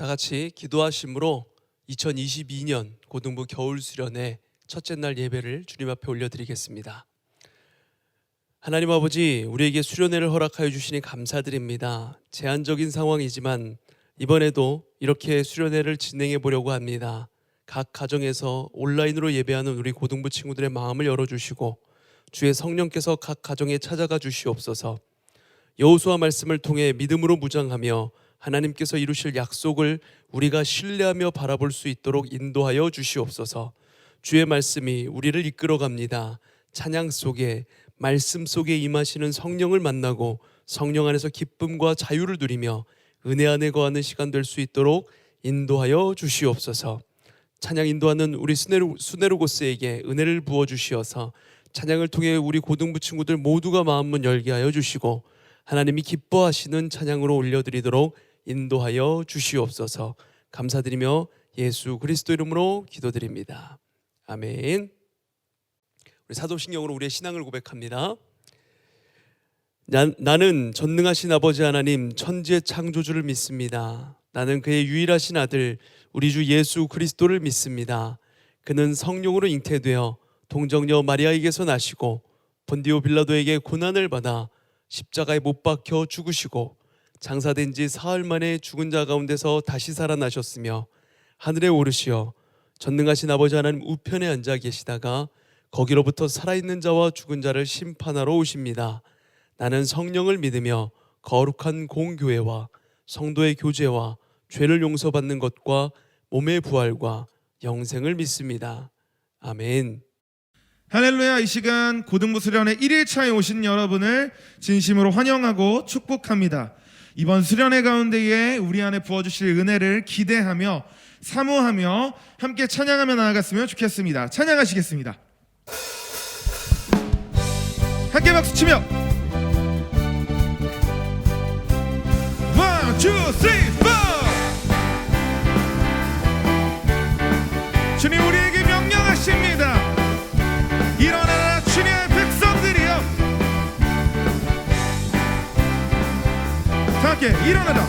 다 같이 기도하심으로 2022년 고등부 겨울 수련회 첫째 날 예배를 주님 앞에 올려드리겠습니다. 하나님 아버지, 우리에게 수련회를 허락하여 주시니 감사드립니다. 제한적인 상황이지만 이번에도 이렇게 수련회를 진행해 보려고 합니다. 각 가정에서 온라인으로 예배하는 우리 고등부 친구들의 마음을 열어주시고 주의 성령께서 각 가정에 찾아가 주시옵소서. 여호수아 말씀을 통해 믿음으로 무장하며 하나님께서 이루실 약속을 우리가 신뢰하며 바라볼 수 있도록 인도하여 주시옵소서. 주의 말씀이 우리를 이끌어갑니다. 찬양 속에, 말씀 속에 임하시는 성령을 만나고 성령 안에서 기쁨과 자유를 누리며 은혜 안에 거하는 시간 될 수 있도록 인도하여 주시옵소서. 찬양 인도하는 우리 수네로고스에게 은혜를 부어주시어서 찬양을 통해 우리 고등부 친구들 모두가 마음문 열게 하여 주시고 하나님이 기뻐하시는 찬양으로 올려드리도록 인도하여 주시옵소서. 감사드리며 예수 그리스도 이름으로 기도드립니다. 아멘. 우리 사도신경으로 우리의 신앙을 고백합니다. 나는 전능하신 아버지 하나님 천지의 창조주를 믿습니다. 나는 그의 유일하신 아들 우리 주 예수 그리스도를 믿습니다. 그는 성령으로 잉태되어 동정녀 마리아에게서 나시고 본디오 빌라도에게 고난을 받아 십자가에 못 박혀 죽으시고 장사된 지 사흘 만에 죽은 자 가운데서 다시 살아나셨으며 하늘에 오르시어 전능하신 아버지 하나님 우편에 앉아 계시다가 거기로부터 살아있는 자와 죽은 자를 심판하러 오십니다. 나는 성령을 믿으며 거룩한 공교회와 성도의 교제와 죄를 용서받는 것과 몸의 부활과 영생을 믿습니다. 아멘. 할렐루야. 이 시간 고등부 수련회 1일차에 오신 여러분을 진심으로 환영하고 축복합니다. 이번 수련회 가운데에 우리 안에 부어주실 은혜를 기대하며 사모하며 함께 찬양하며 나아갔으면 좋겠습니다. 찬양하시겠습니다. 함께 박수치며 1, 2, 3, 4 주님 우리에게 명령하십니다. 일어나라 주님의 백성들이여. 다 함께 일어나라.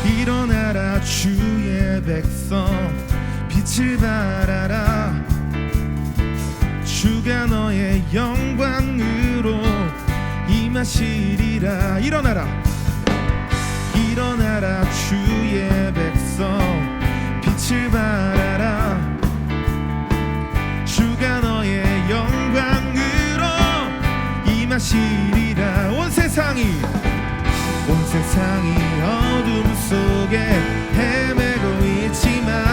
일어나라 주의 백성 빛을 발하라. 주가 너의 영광으로 임하시리라. 일어나라. 일어나라 주의 백성 빛을 발하라. 주가 너의 영광으로 임하시리라. 온 세상이 어둠 속에 헤매고 있지만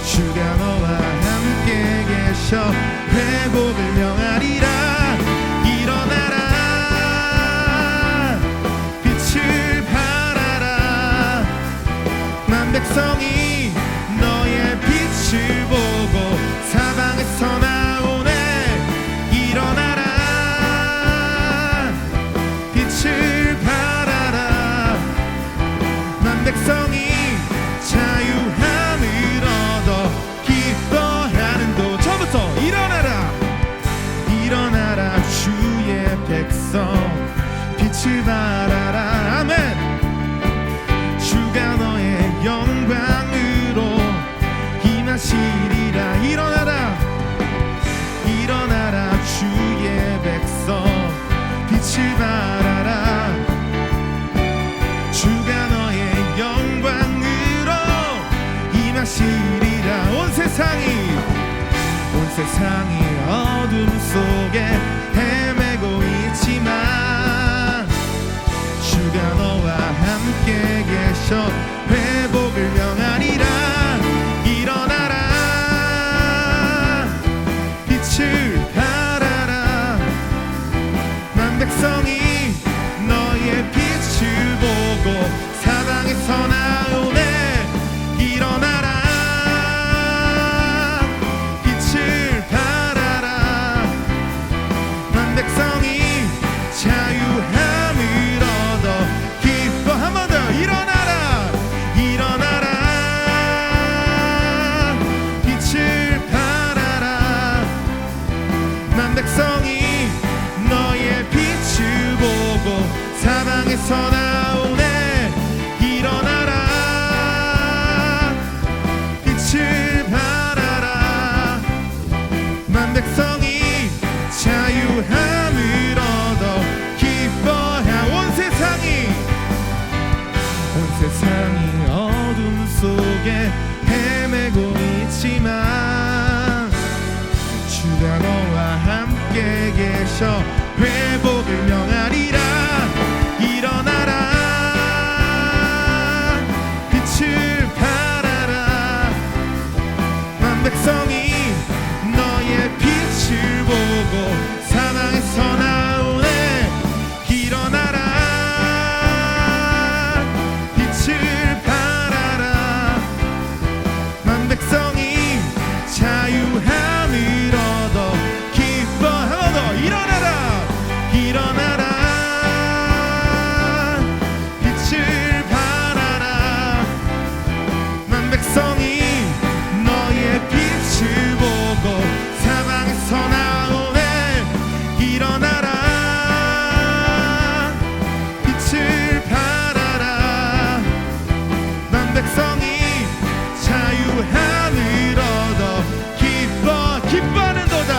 주가 너와 함께 계셔 회복을 명하리라. 일어나라 빛을 발하라. 만 백성이 너의 빛을 보고 사방에서 나오네. 일어나라 빛을 발하라. 만 백성이 자유함을 얻어 기뻐하는 도. 저부터 일어나라. 일어나라 주의 백성 빛을 발하라. 아멘. 주가 너의 영광으로 임하시리라. 일어나라. 일어나라 주의 백성 빛을 발하라. 주가 너의 영광으로 임하시리라. 온 세상이 어둠 속에 헤매고 있지만 주가 너와 함께 계셔 회복을 명하리라. 일어나라 빛을 발하라. 만 백성이 너의 빛을 보고 사방에서 나오네. 일어나라 빛을 발하라. 만 백성이 자유함을 얻어 기뻐. 한 번 더 일어나라. 일어나라 세상이 어둠 속에 헤매고 있지만 주가 너와 함께 계셔 회복을 명하리라. 일어나라 빛을 발하라. 만 백성이 너의 빛을 보고 사망에서 나오네. 일어나라 빛을 발하라. 만 백성이 자유함을 얻어 기뻐하고 일어나라. 일어나라 빛을 발하라. 만 백성이 너의 빛을 보고 사망에서 나오네. 일어나라 빛을 발하라. 만 백성이 자유함을 얻어 기뻐하는도다.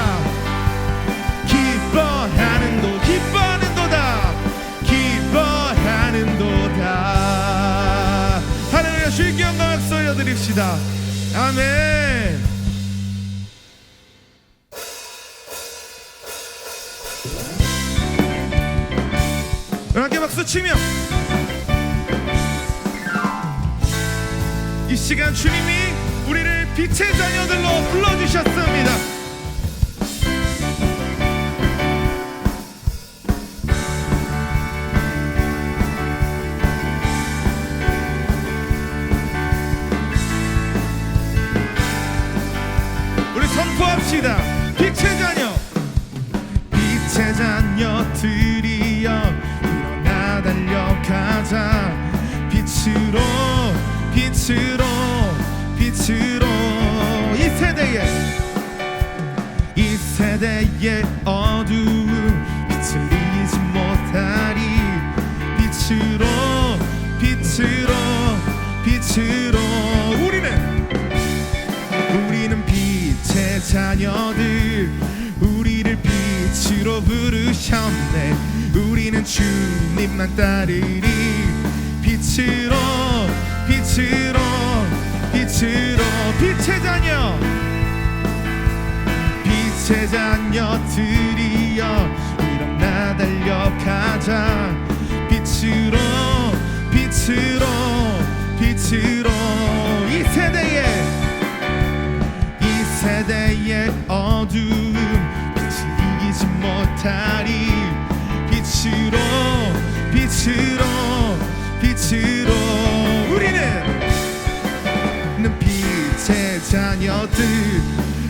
기뻐하는도다. 하나님의 주께 영광 박수 올려드립시다. 아멘. 함께 박수 치며 이 시간 주님이 우리를 빛의 자녀들로 불러주셨습니다. 우리 선포합시다. 빛의 자녀, 빛의 자녀들이여 일어나 달려가자. 빛으로 빛으로 빛으로 이 세대의 어두움 빛을 이기지 못하리. 빛으로 빛으로 빛으로 우리는 빛의 자녀들. 우리를 빛으로 부르셨네. 우리는 주님만 따르리. 빛으로 빛으로 빛으로 빛의 자녀, 빛의 자녀들이여 일어나 달려가자. 빛으로 빛으로 빛으로 이 세대의 어두움 빛을 이기지 못하리. 빛으로 빛으로 빛으로 우리는 빛의 자녀들.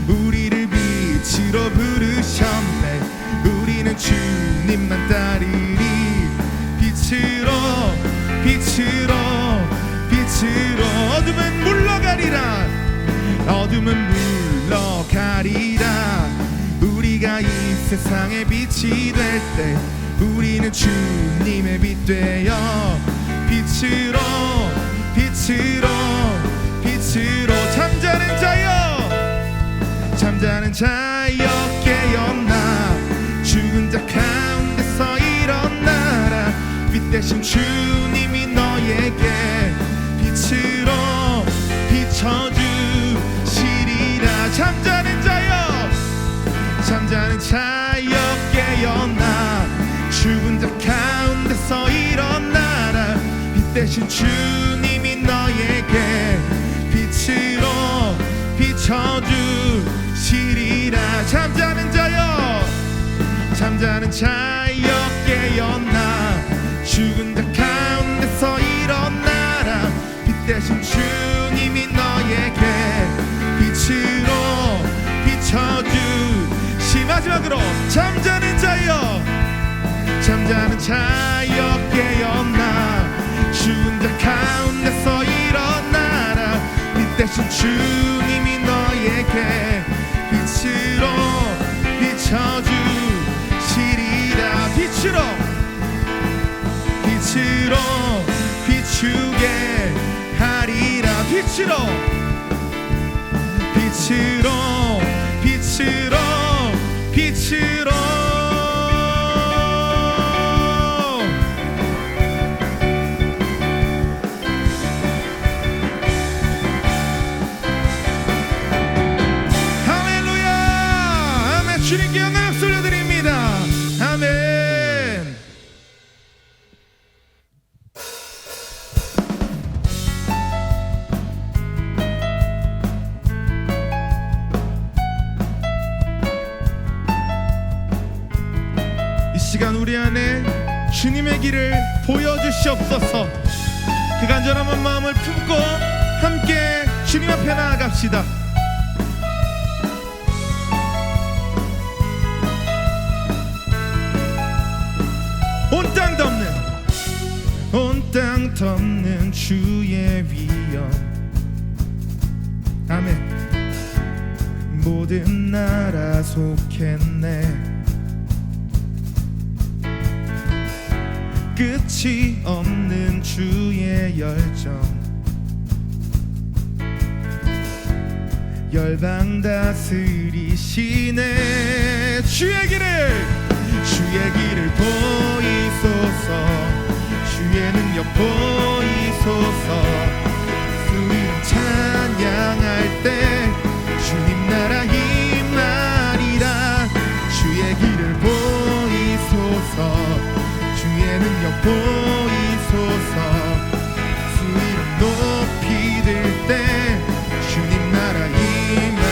우리를 빛으로 부르셨네. 우리는 주님만 따르리. 빛으로 빛으로 빛으로 어둠은 물러가리라. 어둠은 물러가리라. 우리가 이 세상의 빛이 될 때 우리는 주님의 빛 되어 빛으로 빛으로 빛으로 잠자는 자여 깨어나. 죽은 자 가운데서 일어나라. 빛 대신 주님이 너에게 빛으로 비춰주시리라. 잠자는 자여 깨어나. 죽은 자 가운데서 일어나라. 빛 대신 주님이 너에게 빛으로 비춰주시리라. 잠자는 자여 깨어나. 죽은 자 가운데서 일어나라. 빛 대신 주님이 너에게 빛으로 비춰주시. 마지막으로 잠자는 자여 깨어나. 죽은 자 가운데서 일어나라. 빛 대신 주님이 너에게 빛으로 비춰주시리라. 빛으로 비추게 하리라. 빛으로 우리 안에 주님의 길을 보여주시옵소서. 그 간절한 마음을 품고 함께 주님 앞에 나아갑시다. 온 땅 덮는 주의 위엄. 아멘. 모든 나라 속했네. 끝이 없는 주의 열정. 열방 다스리시네. 주의 길을 보이소서. 주의 능력 보이소서. 주 이름 찬양할 때 주님 나라 임하리라. 주의 길을 보이소서. 주의 능력 보이소서. 주 이름 높이 들 때 주님 나라 임하.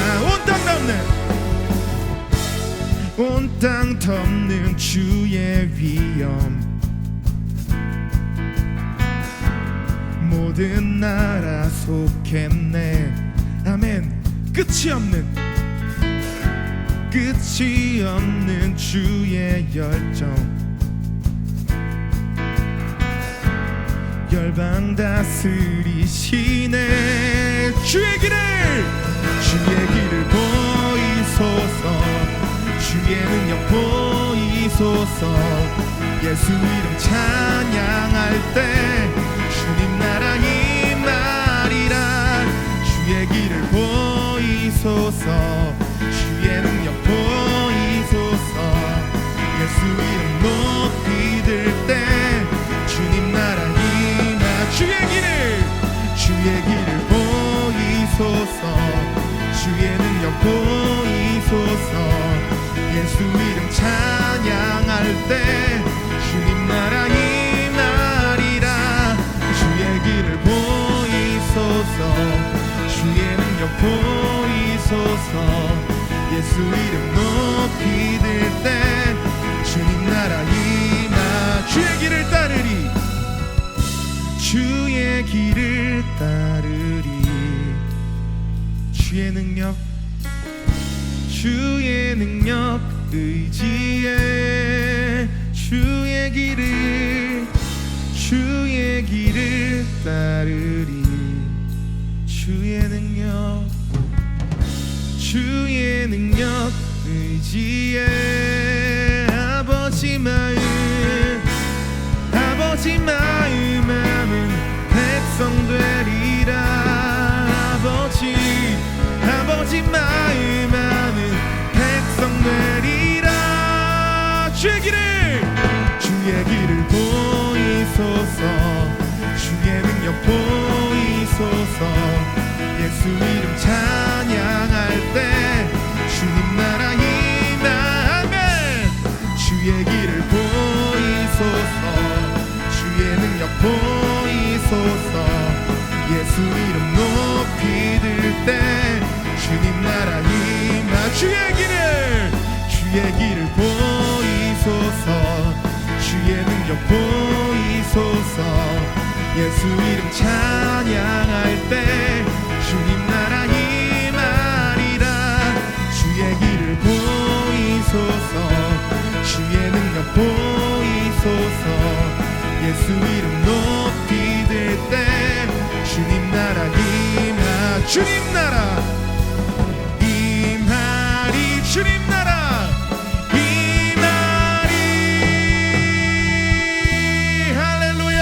온 땅 덮는 주의 위엄. 모든 나라 속했네. 아멘. 끝이 없는 주의 열정. 열방 다스리시네. 주의 길을 보이소서. 주의 능력 보이소서. 예수 이름 찬양할 때 주님 나라 임하리라. 주의 길을 보이소서. 주의 능력 보이소서. 예수 이름 높이 들 때 주님 나라 임하. 주의 길을 보이소서. 주의 능력 보이소서. 예수 이름 찬양할 때 주님 나라 임하리라. 주의 길을 보이소서. 주의 능력 보이소서. 예수 이름 높이 들 때 주님 나라 임하. 주의 길을 따르리. 주의 길을 따르리. 주의 능력 의지해. 주의 길을 따르리. 주의 능력 의지해. 아버지 마음 하면 백성 되리라. 아버지 마음 하면 백성 되리라. 주의 길을 보이소서. 주의 능력 보이소서. 예수 이름 찬양할 때 주님 나라 임하면. 주의 길을 보이소서. 주의 능력 보이소서. 예수 이름 높이 들 때 주님 나라 임하. 주의 길을 보이소서. 주의 능력 보이소서. 예수 이름 찬양할 때 주님 나라 임하리라. 주의 길을 보이소서. 주의 능력 보이소서. 예수 이름 높이 들 때 주님 나라 임하. 주님 나라 임하리. 주님 나라 임하리. 할렐루야.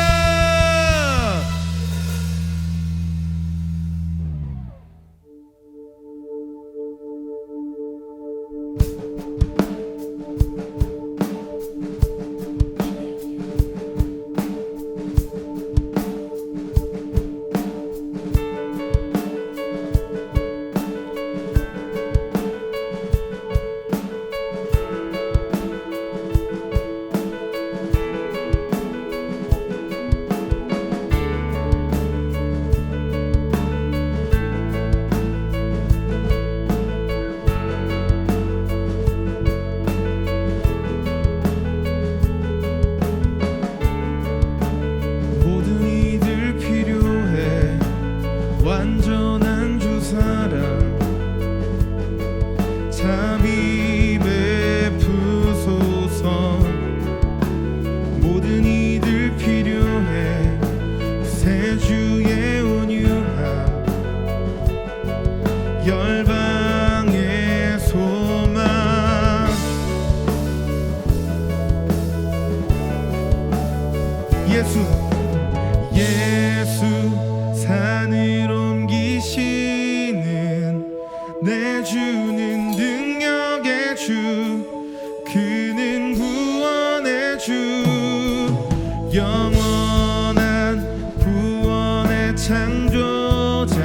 창조자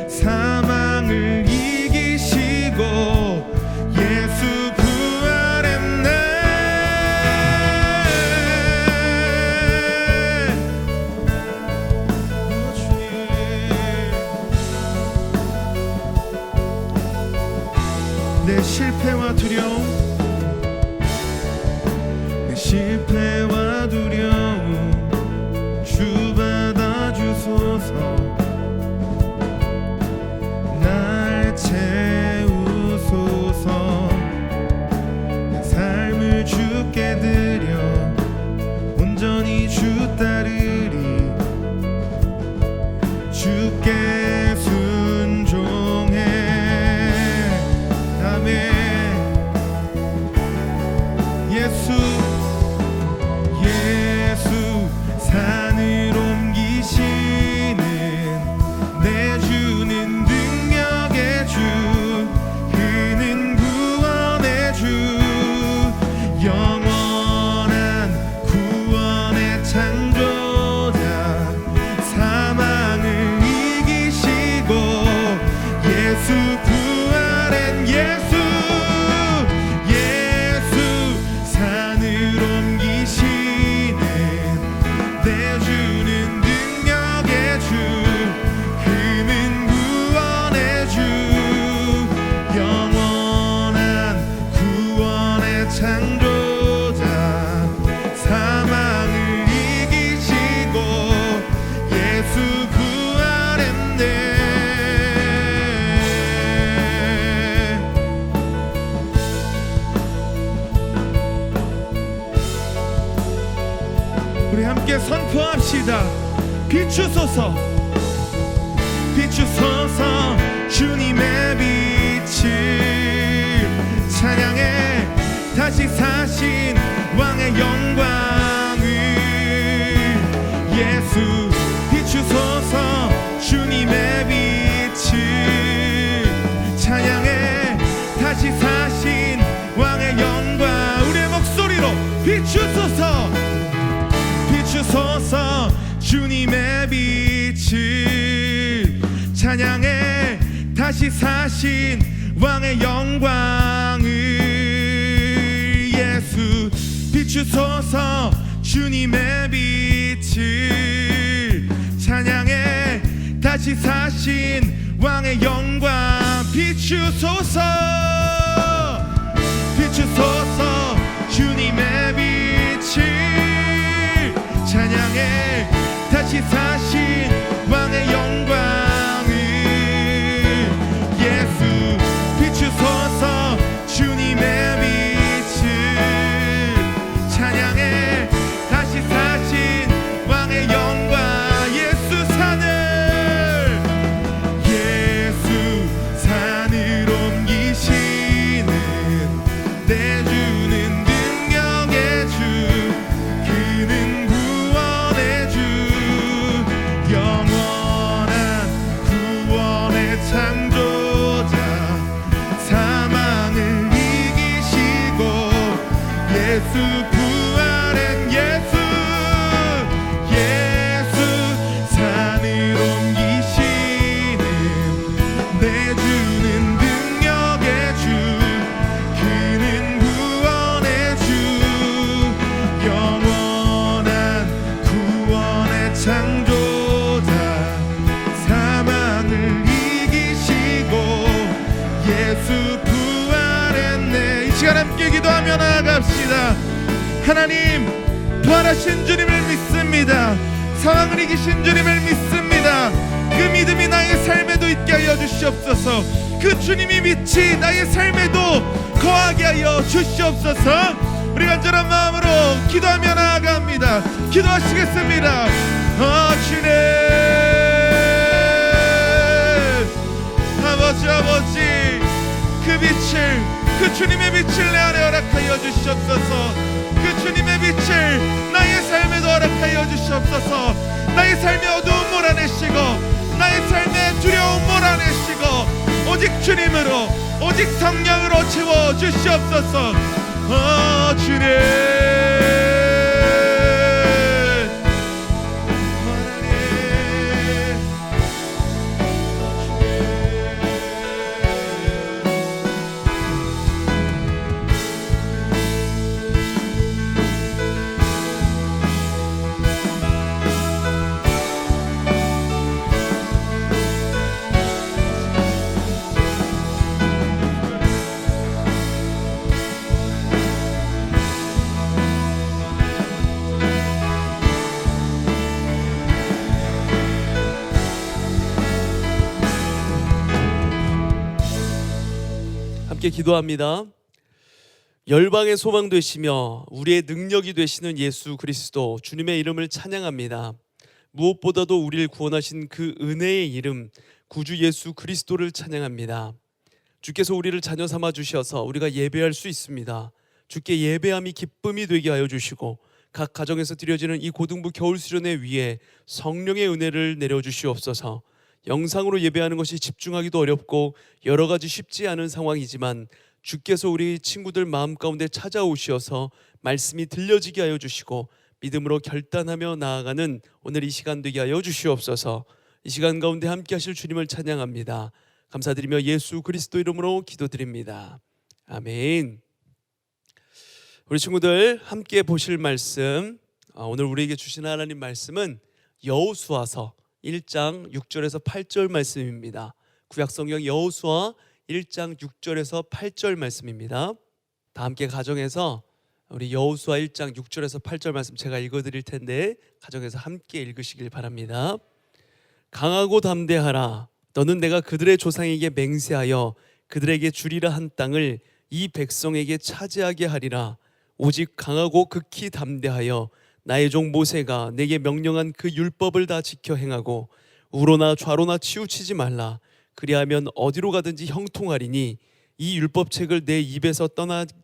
사망을 이기시고 예수 부활했네. 오 주님, 내 실패와 두려움, 내 실패와 두려움 주 받아주소서. 날 채우소서. 내 삶을 주께 드려 온전히 주 따르리. 주께 순종해. 아멘. 예수 산을 옮기시는 내 주는 능력의 주, 그는 구원의 주, 영원한 구원의 창조자 사망을 이기시고 예수 부활한 예수 산을 옮기시는 내 주는 능력의 주, 그는 구원의 주, 영원한 구원의 창조자 사망을 이기시고 예수 부활했네. 우리 함께 선포합시다. 비추소서, 비추소서 주님의 빛을 찬양해. 다시 사신 왕의 영광을 예수 비추소서 주님의 빛을 찬양해. 다시 사신 왕의 영광 우리의 목소리로 비추소서, 비추소서 주님의 빛을 찬양해. 다시 사신 왕의 영광을 예수 비추소서 주님의 빛을 찬양해. 다시 사신 왕의 영광 비추소서, 비추소서 주님의 빛을 찬양해. 다시 사신 왕의 영광을 예수 비추소서 주님의 빛을 찬양해. 다시 사신 왕의 영광 예수 산을 옮기시는 내 주는 능력의 주, 그는 구원의 주, 영원한 구원의 창조자 사망을 이기시고 예수 부활한 예수 산을 옮기시는 내 주는 능력의 주, 그는 구원의 주, 영원한 구원의 창조자 사망을 이기시고 예수 부활했네. 이 시간 함께 기도하며 나아갑시다. 하나님, 부활하신 주님을 믿습니다. 상황을 이기신 주님을 믿습니다. 그 믿음이 나의 삶에도 있게 하여 주시옵소서. 그 주님이 빛이 나의 삶에도 거하게 하여 주시옵소서. 우리 간절한 마음으로 기도하며 나아갑니다. 기도하시겠습니다. 주님, 아버지, 그 빛을, 그 주님의 빛을 내 안에 허락하여 주시옵소서. 그 주님의 빛을 나의 삶에도 허락하여 주시옵소서. 나의 삶의 어두움 몰아내시고 나의 삶의 두려움 몰아내시고 오직 주님으로, 오직 성령으로 채워 주시옵소서. 주님, 하나님, 함께 기도합니다. 열방의 소망 되시며 우리의 능력이 되시는 예수 그리스도 주님의 이름을 찬양합니다. 무엇보다도 우리를 구원하신 그 은혜의 이름 구주 예수 그리스도를 찬양합니다. 주께서 우리를 자녀 삼아 주셔서 우리가 예배할 수 있습니다. 주께 예배함이 기쁨이 되게 하여 주시고 각 가정에서 드려지는 이 고등부 겨울 수련회 위에 성령의 은혜를 내려주시옵소서. 영상으로 예배하는 것이 집중하기도 어렵고 여러 가지 쉽지 않은 상황이지만 주께서 우리 친구들 마음 가운데 찾아오셔서 말씀이 들려지게 하여 주시고 믿음으로 결단하며 나아가는 오늘 이 시간 되게 하여 주시옵소서. 이 시간 가운데 함께 하실 주님을 찬양합니다. 감사드리며 예수 그리스도 이름으로 기도드립니다. 아멘. 우리 친구들 함께 보실 말씀, 오늘 우리에게 주신 하나님 말씀은 여호수아서 1장 6절에서 8절 말씀입니다. 구약성경 여호수아 1장 6절에서 8절 말씀입니다. 다 함께 가정에서 우리 여호수아 1장 6절에서 8절 말씀 제가 읽어드릴 텐데 가정에서 함께 읽으시길 바랍니다. 강하고 담대하라. 너는 내가 그들의 조상에게 맹세하여 그들에게 주리라 한 땅을 이 백성에게 차지하게 하리라. 오직 강하고 극히 담대하여 나의 종 모세가 내게 명령한 그 율법을 다 지켜 행하고 우로나 좌로나 치우치지 말라. 그리하면 어디로 가든지 형통하리니 이 율법책을 내 입에서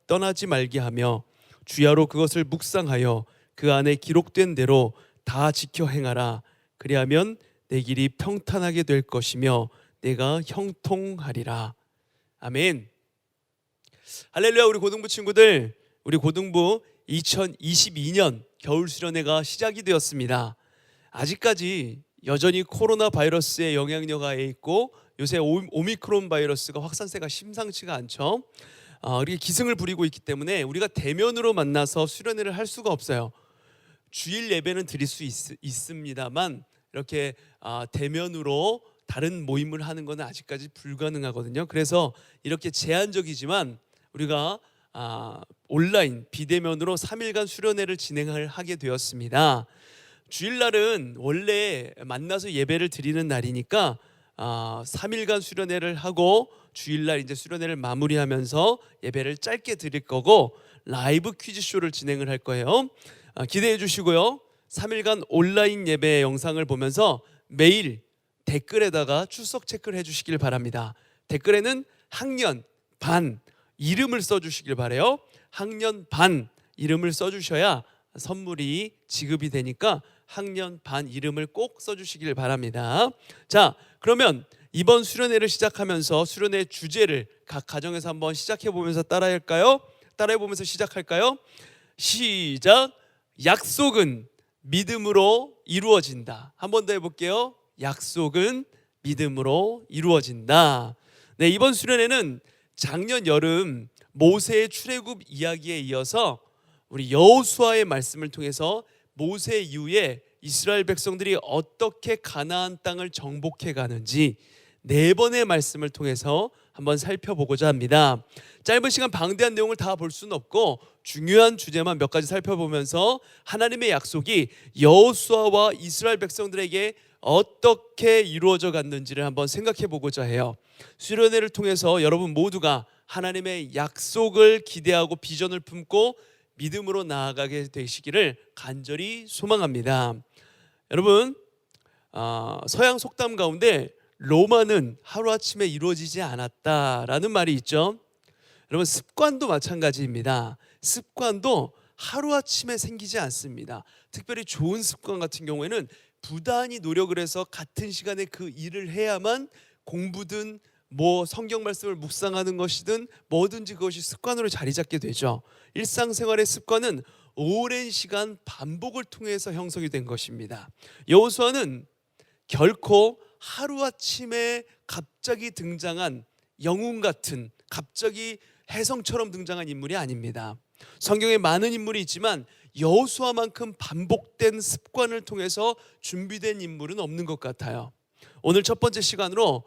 떠나지 말게 하며 주야로 그것을 묵상하여 그 안에 기록된 대로 다 지켜 행하라. 그리하면 내 길이 평탄하게 될 것이며 내가 형통하리라. 아멘. 할렐루야. 우리 고등부 친구들, 우리 고등부 2022년 겨울 수련회가 시작이 되었습니다. 아직까지 여전히 코로나 바이러스의 영향력 하에 있고 요새 오미크론 바이러스가 확산세가 심상치가 않죠. 이렇게 기승을 부리고 있기 때문에 우리가 대면으로 만나서 수련회를 할 수가 없어요. 주일 예배는 드릴 수 있습니다만 이렇게 대면으로 다른 모임을 하는 것은 아직까지 불가능하거든요. 그래서 이렇게 제한적이지만 우리가 온라인 비대면으로 3일간 수련회를 진행을 하게 되었습니다. 주일날은 원래 만나서 예배를 드리는 날이니까 3일간 수련회를 하고 주일날 이제 수련회를 마무리하면서 예배를 짧게 드릴 거고 라이브 퀴즈쇼를 진행을 할 거예요. 기대해 주시고요. 3일간 온라인 예배 영상을 보면서 매일 댓글에다가 출석 체크를 해주시길 바랍니다. 댓글에는 학년, 반, 이름을 써주시길 바래요. 학년, 반 이름을 써주셔야 선물이 지급이 되니까 학년, 반 이름을 꼭 써주시길 바랍니다. 자, 그러면 이번 수련회를 시작하면서 수련회 주제를 각 가정에서 한번 시작해보면서 따라해보면서 시작할까요? 시작! 약속은 믿음으로 이루어진다. 한 번 더 해볼게요. 약속은 믿음으로 이루어진다. 네, 이번 수련회는 작년 여름 모세의 출애굽 이야기에 이어서 우리 여호수아의 말씀을 통해서 모세 이후에 이스라엘 백성들이 어떻게 가나안 땅을 정복해 가는지 4번의 말씀을 통해서 한번 살펴보고자 합니다. 짧은 시간 방대한 내용을 다 볼 수는 없고 중요한 주제만 몇 가지 살펴보면서 하나님의 약속이 여호수아와 이스라엘 백성들에게 어떻게 이루어져 갔는지를 한번 생각해 보고자 해요. 수련회를 통해서 여러분 모두가 하나님의 약속을 기대하고 비전을 품고 믿음으로 나아가게 되시기를 간절히 소망합니다. 여러분, 서양 속담 가운데 로마는 하루아침에 이루어지지 않았다라는 말이 있죠. 여러분, 습관도 마찬가지입니다. 습관도 하루아침에 생기지 않습니다. 특별히 좋은 습관 같은 경우에는 부단히 노력을 해서 같은 시간에 그 일을 해야만 공부든 뭐 성경 말씀을 묵상하는 것이든 뭐든지 그것이 습관으로 자리 잡게 되죠. 일상생활의 습관은 오랜 시간 반복을 통해서 형성이 된 것입니다. 여호수아는 결코 하루아침에 갑자기 등장한 영웅 같은, 갑자기 혜성처럼 등장한 인물이 아닙니다. 성경에 많은 인물이 있지만 여호수아만큼 반복된 습관을 통해서 준비된 인물은 없는 것 같아요. 오늘 첫 번째 시간으로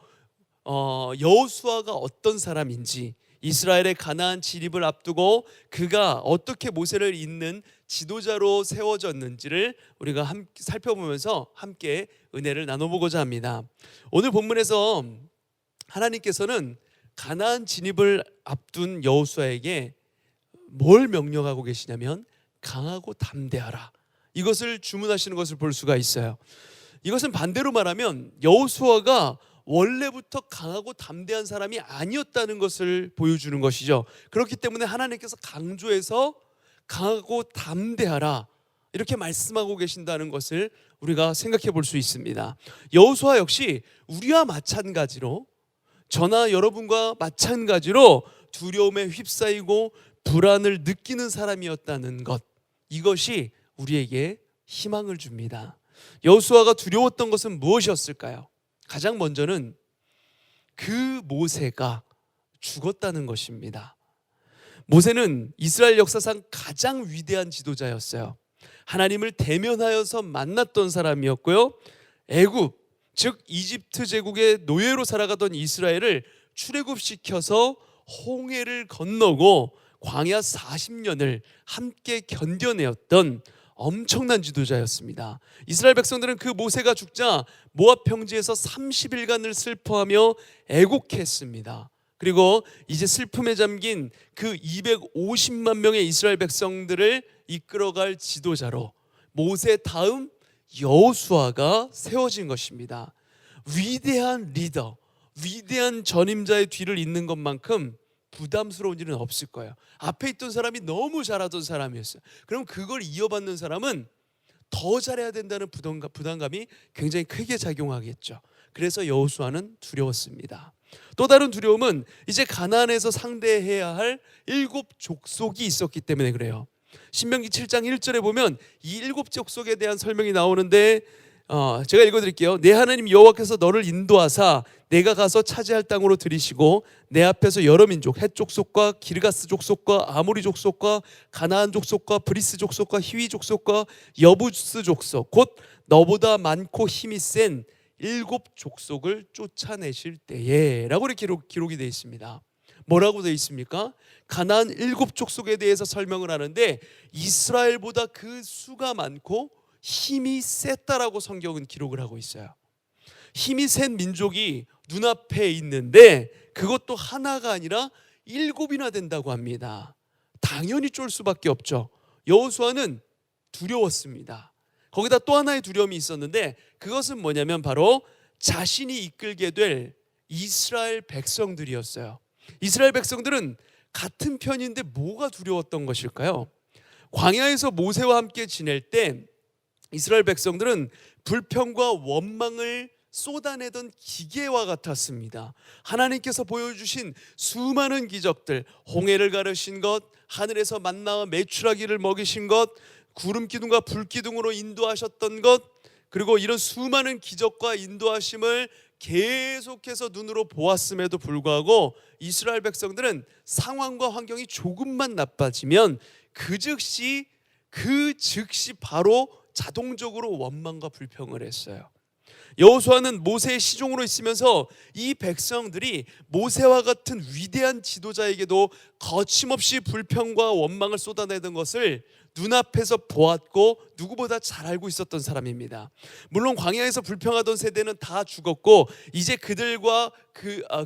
여호수아가 어떤 사람인지, 이스라엘의 가나안 진입을 앞두고 그가 어떻게 모세를 잇는 지도자로 세워졌는지를 우리가 함께 살펴보면서 함께 은혜를 나눠보고자 합니다. 오늘 본문에서 하나님께서는 가나안 진입을 앞둔 여호수아에게 뭘 명령하고 계시냐면 강하고 담대하라, 이것을 주문하시는 것을 볼 수가 있어요. 이것은 반대로 말하면 여호수아가 원래부터 강하고 담대한 사람이 아니었다는 것을 보여주는 것이죠. 그렇기 때문에 하나님께서 강조해서 강하고 담대하라 이렇게 말씀하고 계신다는 것을 우리가 생각해 볼 수 있습니다. 여호수아 역시 우리와 마찬가지로, 저나 여러분과 마찬가지로 두려움에 휩싸이고 불안을 느끼는 사람이었다는 것, 이것이 우리에게 희망을 줍니다. 여호수아가 두려웠던 것은 무엇이었을까요? 가장 먼저는 그 모세가 죽었다는 것입니다. 모세는 이스라엘 역사상 가장 위대한 지도자였어요. 하나님을 대면하여서 만났던 사람이었고요. 애굽, 즉 이집트 제국의 노예로 살아가던 이스라엘을 출애굽시켜서 홍해를 건너고 광야 40년을 함께 견뎌내었던 엄청난 지도자였습니다. 이스라엘 백성들은 그 모세가 죽자 모압 평지에서 30일간을 슬퍼하며 애곡했습니다. 그리고 이제 슬픔에 잠긴 그 250만 명의 이스라엘 백성들을 이끌어갈 지도자로 모세 다음 여호수아가 세워진 것입니다. 위대한 리더, 위대한 전임자의 뒤를 잇는 것만큼 부담스러운 일은 없을 거예요. 앞에 있던 사람이 너무 잘하던 사람이었어요. 그럼 그걸 이어받는 사람은 더 잘해야 된다는 부담감이 굉장히 크게 작용하겠죠. 그래서 여호수아는 두려웠습니다. 또 다른 두려움은 이제 가나안에서 상대해야 할 7 족속이 있었기 때문에 그래요. 신명기 7장 1절에 보면 이 7 족속에 대한 설명이 나오는데 제가 읽어드릴게요. 내 하나님 여호와께서 너를 인도하사 내가 가서 차지할 땅으로 들이시고 내 앞에서 여러 민족, 헷 족속과 기르가스 족속과 아모리 족속과 가나안 족속과 브리스 족속과 히위 족속과 여부스 족속, 곧 너보다 많고 힘이 센 7 족속을 쫓아내실 때에 라고 이렇게 기록이 되어 있습니다. 뭐라고 되어 있습니까? 가나안 7 족속에 대해서 설명을 하는데 이스라엘보다 그 수가 많고 힘이 셌다라고 성경은 기록을 하고 있어요. 힘이 센 민족이 눈앞에 있는데 그것도 하나가 아니라 7이나 된다고 합니다. 당연히 쫄 수밖에 없죠. 여호수아는 두려웠습니다. 거기다 또 하나의 두려움이 있었는데 그것은 뭐냐면 바로 자신이 이끌게 될 이스라엘 백성들이었어요. 이스라엘 백성들은 같은 편인데 뭐가 두려웠던 것일까요? 광야에서 모세와 함께 지낼 때 이스라엘 백성들은 불평과 원망을 쏟아내던 기계와 같았습니다. 하나님께서 보여주신 수많은 기적들, 홍해를 가르신 것, 하늘에서 만나와 메추라기를 먹이신 것, 구름 기둥과 불 기둥으로 인도하셨던 것, 그리고 이런 수많은 기적과 인도하심을 계속해서 눈으로 보았음에도 불구하고 이스라엘 백성들은 상황과 환경이 조금만 나빠지면 그 즉시 바로 자동적으로 원망과 불평을 했어요. 여호수아는 모세의 시종으로 있으면서 이 백성들이 모세와 같은 위대한 지도자에게도 거침없이 불평과 원망을 쏟아내던 것을 눈앞에서 보았고 누구보다 잘 알고 있었던 사람입니다. 물론 광야에서 불평하던 세대는 다 죽었고 이제 그들과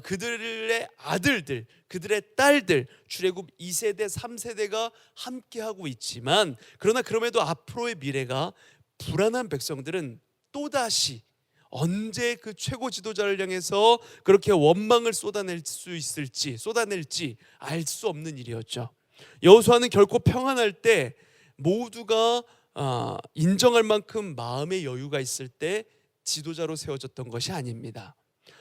그들의 아들들, 그들의 딸들, 출애굽 2세대, 3세대가 함께하고 있지만 그러나 그럼에도 앞으로의 미래가 불안한 백성들은 또다시 언제 그 최고 지도자를 향해서 그렇게 원망을 쏟아낼지 알 수 없는 일이었죠. 여호수아는 결코 평안할 때 모두가 인정할 만큼 마음의 여유가 있을 때 지도자로 세워졌던 것이 아닙니다.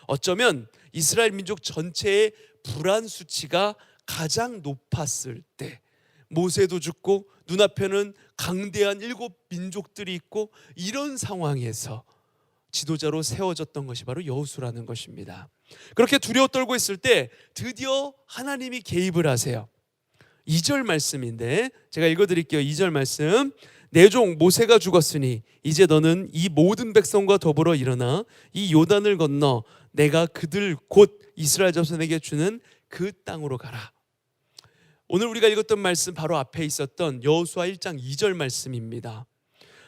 어쩌면 이스라엘 민족 전체의 불안 수치가 가장 높았을 때 모세도 죽고 눈앞에는 강대한 7 민족들이 있고 이런 상황에서 지도자로 세워졌던 것이 바로 여호수아라는 것입니다. 그렇게 두려워 떨고 있을 때 드디어 하나님이 개입을 하세요. 2절 말씀인데 제가 읽어드릴게요. 2절 말씀. 내 종 모세가 죽었으니 이제 너는 이 모든 백성과 더불어 일어나 이 요단을 건너 내가 그들 곧 이스라엘 자손에게 주는 그 땅으로 가라. 오늘 우리가 읽었던 말씀 바로 앞에 있었던 여호수아 1장 2절 말씀입니다.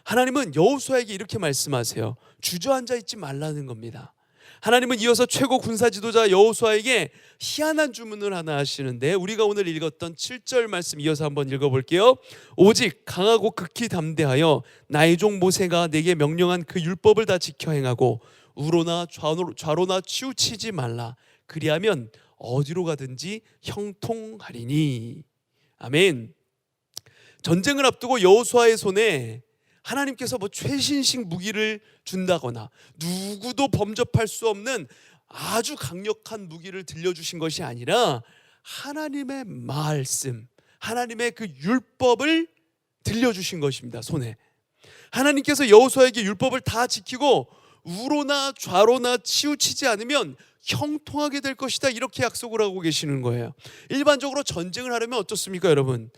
하나님은 여호수아에게 이렇게 말씀하세요. 주저앉아 있지 말라는 겁니다. 하나님은 이어서 최고 군사 지도자 여호수아에게 희한한 주문을 하나 하시는데, 우리가 오늘 읽었던 7절 말씀 이어서 한번 읽어볼게요. 오직 강하고 극히 담대하여 나의 종 모세가 내게 명령한 그 율법을 다 지켜 행하고 우로나 좌로나 치우치지 말라. 그리하면 어디로 가든지 형통하리니. 아멘. 전쟁을 앞두고 여호수아의 손에 하나님께서 최신식 무기를 준다거나 누구도 범접할 수 없는 아주 강력한 무기를 들려주신 것이 아니라 하나님의 말씀, 하나님의 그 율법을 들려주신 것입니다. 손에 하나님께서 여호수아에게 율법을 다 지키고 우로나 좌로나 치우치지 않으면 형통하게 될 것이다, 이렇게 약속을 하고 계시는 거예요. 일반적으로 전쟁을 하려면 어떻습니까, 여러분?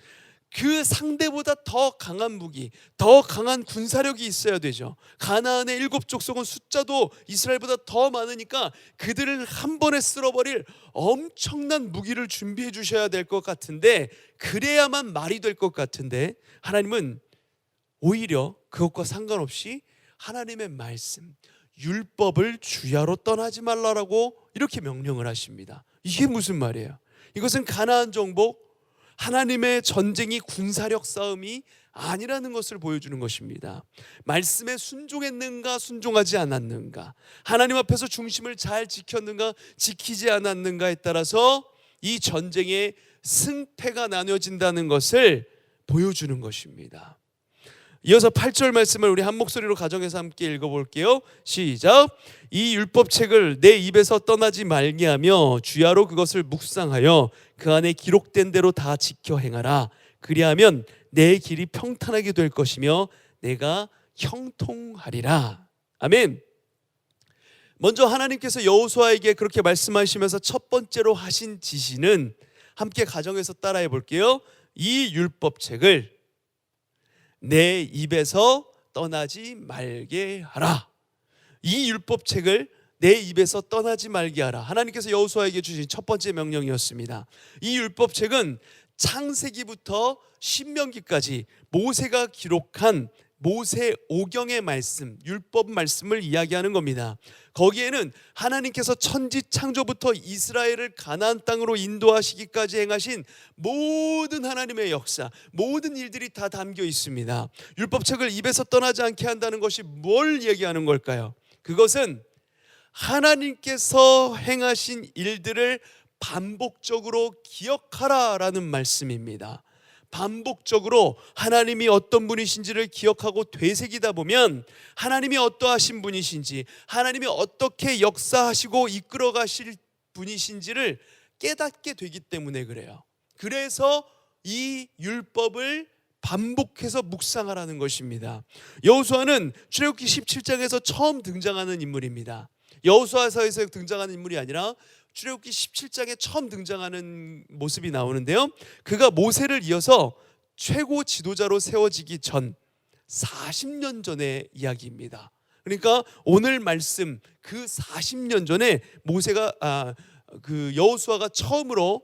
그 상대보다 더 강한 무기, 더 강한 군사력이 있어야 되죠. 가나안의 7 족속은 숫자도 이스라엘보다 더 많으니까 그들을 한 번에 쓸어버릴 엄청난 무기를 준비해 주셔야 될 것 같은데, 그래야만 말이 될 것 같은데, 하나님은 오히려 그것과 상관없이 하나님의 말씀, 율법을 주야로 떠나지 말라라고 이렇게 명령을 하십니다. 이게 무슨 말이에요? 이것은 가나안 정복, 하나님의 전쟁이 군사력 싸움이 아니라는 것을 보여주는 것입니다. 말씀에 순종했는가 순종하지 않았는가, 하나님 앞에서 중심을 잘 지켰는가 지키지 않았는가에 따라서 이 전쟁의 승패가 나뉘어진다는 것을 보여주는 것입니다. 이어서 8절 말씀을 우리 한 목소리로 가정해서 함께 읽어볼게요. 시작. 이 율법책을 내 입에서 떠나지 말게 하며 주야로 그것을 묵상하여 그 안에 기록된 대로 다 지켜 행하라. 그리하면 내 길이 평탄하게 될 것이며 내가 형통하리라. 아멘. 먼저 하나님께서 여호수아에게 그렇게 말씀하시면서 첫 번째로 하신 지시는, 함께 가정해서 따라해 볼게요. 이 율법책을 내 입에서 떠나지 말게 하라. 이 율법책을 내 입에서 떠나지 말게 하라. 하나님께서 여호수아에게 주신 첫 번째 명령이었습니다. 이 율법책은 창세기부터 신명기까지 모세가 기록한 모세 오경의 말씀, 율법 말씀을 이야기하는 겁니다. 거기에는 하나님께서 천지 창조부터 이스라엘을 가나안 땅으로 인도하시기까지 행하신 모든 하나님의 역사, 모든 일들이 다 담겨 있습니다. 율법책을 입에서 떠나지 않게 한다는 것이 뭘 얘기하는 걸까요? 그것은 하나님께서 행하신 일들을 반복적으로 기억하라라는 말씀입니다. 반복적으로 하나님이 어떤 분이신지를 기억하고 되새기다 보면 하나님이 어떠하신 분이신지, 하나님이 어떻게 역사하시고 이끌어 가실 분이신지를 깨닫게 되기 때문에 그래요. 그래서 이 율법을 반복해서 묵상하라는 것입니다. 여호수아는 출애굽기 17장에서 처음 등장하는 인물입니다. 여호수아서에서 등장하는 인물이 아니라 출애굽기 17장에 처음 등장하는 모습이 나오는데요, 그가 모세를 이어서 최고 지도자로 세워지기 전 40년 전의 이야기입니다. 그러니까 오늘 말씀 그 40년 전에 모세가 여호수아가 처음으로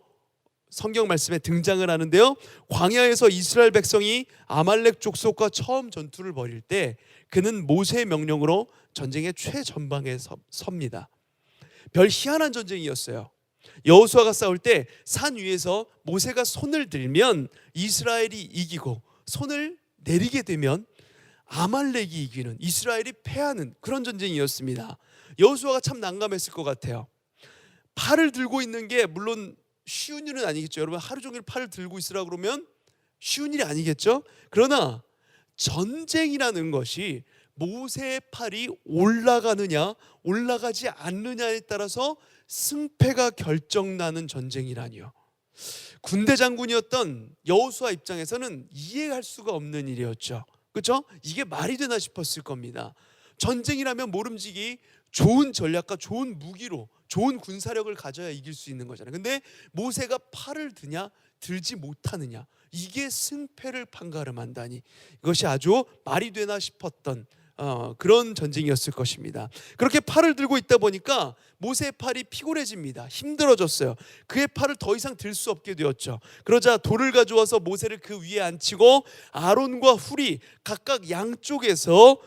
성경 말씀에 등장을 하는데요, 광야에서 이스라엘 백성이 아말렉 족속과 처음 전투를 벌일 때 그는 모세의 명령으로 전쟁의 최전방에 섭니다. 별 희한한 전쟁이었어요. 여호수아가 싸울 때 산 위에서 모세가 손을 들면 이스라엘이 이기고, 손을 내리게 되면 아말렉이 이기는, 이스라엘이 패하는 그런 전쟁이었습니다. 여호수아가 참 난감했을 것 같아요. 팔을 들고 있는 게 물론 쉬운 일은 아니겠죠. 여러분, 하루 종일 팔을 들고 있으라 그러면 쉬운 일이 아니겠죠. 그러나 전쟁이라는 것이 모세의 팔이 올라가느냐 올라가지 않느냐에 따라서 승패가 결정나는 전쟁이라니요. 군대 장군이었던 여호수아 입장에서는 이해할 수가 없는 일이었죠. 그렇죠? 이게 말이 되나 싶었을 겁니다. 전쟁이라면 모름지기 좋은 전략과 좋은 무기로 좋은 군사력을 가져야 이길 수 있는 거잖아요. 근데 모세가 팔을 드냐 들지 못하느냐, 이게 승패를 판가름한다니, 이것이 아주 말이 되나 싶었던 그런 전쟁이었을 것입니다. 그렇게 팔을 들고 있다 보니까 모세의 팔이 피곤해집니다. 힘들어졌어요. 그의 팔을 더 이상 들 수 없게 되었죠. 그러자 돌을 가져와서 모세를 그 위에 앉히고 아론과 훌이 각각 양쪽에서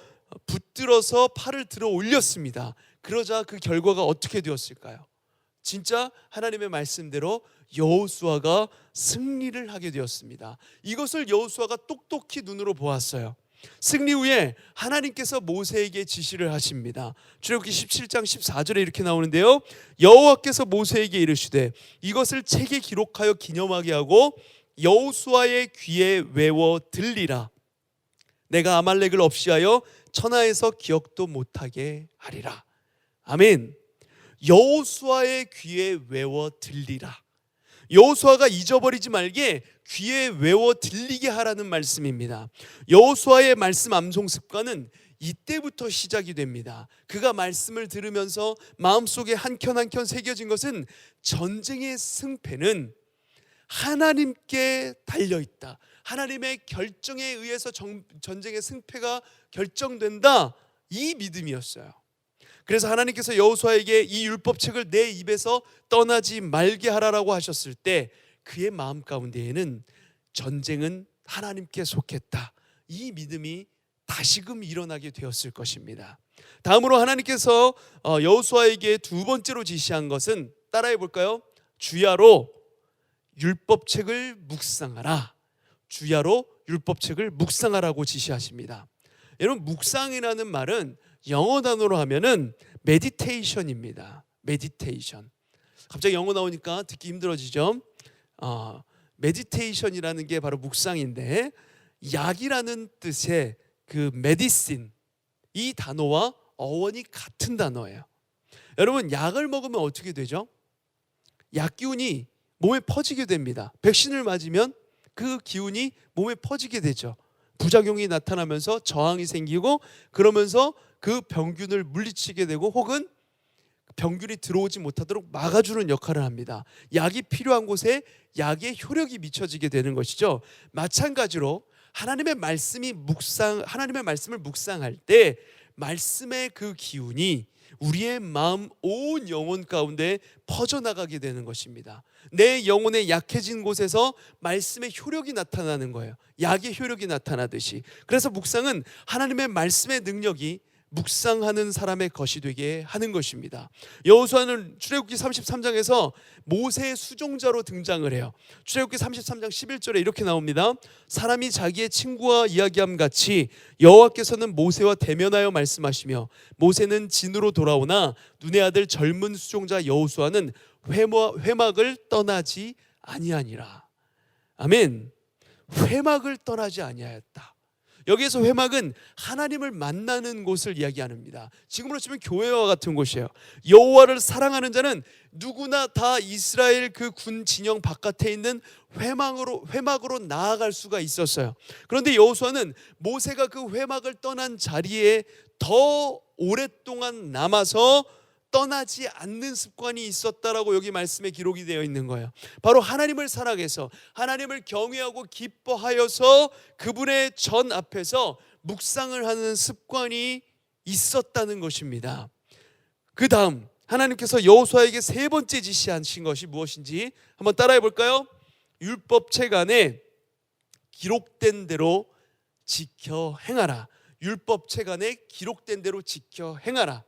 붙들어서 팔을 들어 올렸습니다. 그러자 그 결과가 어떻게 되었을까요? 진짜 하나님의 말씀대로 여호수아가 승리를 하게 되었습니다. 이것을 여호수아가 똑똑히 눈으로 보았어요. 승리 후에 하나님께서 모세에게 지시를 하십니다. 출애굽기 17장 14절에 이렇게 나오는데요, 여호와께서 모세에게 이르시되 이것을 책에 기록하여 기념하게 하고 여호수아의 귀에 외워 들리라. 내가 아말렉을 없이하여 천하에서 기억도 못하게 하리라. 아멘. 여호수아의 귀에 외워 들리라. 여호수아가 잊어버리지 말게 귀에 외워 들리게 하라는 말씀입니다. 여호수아의 말씀 암송 습관은 이때부터 시작이 됩니다. 그가 말씀을 들으면서 마음속에 한 켠 한 켠 새겨진 것은 전쟁의 승패는 하나님께 달려있다. 하나님의 결정에 의해서 전쟁의 승패가 결정된다. 이 믿음이었어요. 그래서 하나님께서 여호수아에게 이 율법책을 내 입에서 떠나지 말게 하라라고 하셨을 때 그의 마음 가운데에는 전쟁은 하나님께 속했다. 이 믿음이 다시금 일어나게 되었을 것입니다. 다음으로 하나님께서 여호수아에게 두 번째로 지시한 것은 따라해 볼까요? 주야로 율법책을 묵상하라. 주야로 율법책을 묵상하라고 지시하십니다. 여러분, 묵상이라는 말은 영어 단어로 하면은 메디테이션입니다. 메디테이션. 갑자기 영어 나오니까 듣기 힘들어지죠. 메디테이션이라는 게 바로 묵상인데, 약이라는 뜻의 그 메디신, 이 단어와 어원이 같은 단어예요. 여러분, 약을 먹으면 어떻게 되죠? 약 기운이 몸에 퍼지게 됩니다. 백신을 맞으면 그 기운이 몸에 퍼지게 되죠. 부작용이 나타나면서 저항이 생기고, 그러면서 그 병균을 물리치게 되고 혹은 병균이 들어오지 못하도록 막아주는 역할을 합니다. 약이 필요한 곳에 약의 효력이 미쳐지게 되는 것이죠. 마찬가지로 하나님의 말씀을 묵상할 때 말씀의 그 기운이 우리의 마음 온 영혼 가운데 퍼져나가게 되는 것입니다. 내 영혼의 약해진 곳에서 말씀의 효력이 나타나는 거예요. 약의 효력이 나타나듯이. 그래서 묵상은 하나님의 말씀의 능력이 묵상하는 사람의 것이 되게 하는 것입니다. 여호수아는 출애굽기 33장에서 모세의 수종자로 등장을 해요. 출애굽기 33장 11절에 이렇게 나옵니다. 사람이 자기의 친구와 이야기함 같이 여호와께서는 모세와 대면하여 말씀하시며 모세는 진으로 돌아오나 눈의 아들 젊은 수종자 여호수아는 회막을 떠나지 아니하니라. 아멘. 회막을 떠나지 아니하였다. 여기에서 회막은 하나님을 만나는 곳을 이야기합니다. 지금으로 치면 교회와 같은 곳이에요. 여호와를 사랑하는 자는 누구나 다 이스라엘 그 군 진영 바깥에 있는 회막으로 나아갈 수가 있었어요. 그런데 여호수아는 모세가 그 회막을 떠난 자리에 더 오랫동안 남아서 떠나지 않는 습관이 있었다라고 여기 말씀에 기록이 되어 있는 거예요. 바로 하나님을 사랑해서 하나님을 경외하고 기뻐하여서 그분의 전 앞에서 묵상을 하는 습관이 있었다는 것입니다. 그 다음 하나님께서 여호수아에게 세 번째 지시하신 것이 무엇인지 한번 따라해 볼까요? 율법책 안에 기록된 대로 지켜 행하라. 율법책 안에 기록된 대로 지켜 행하라.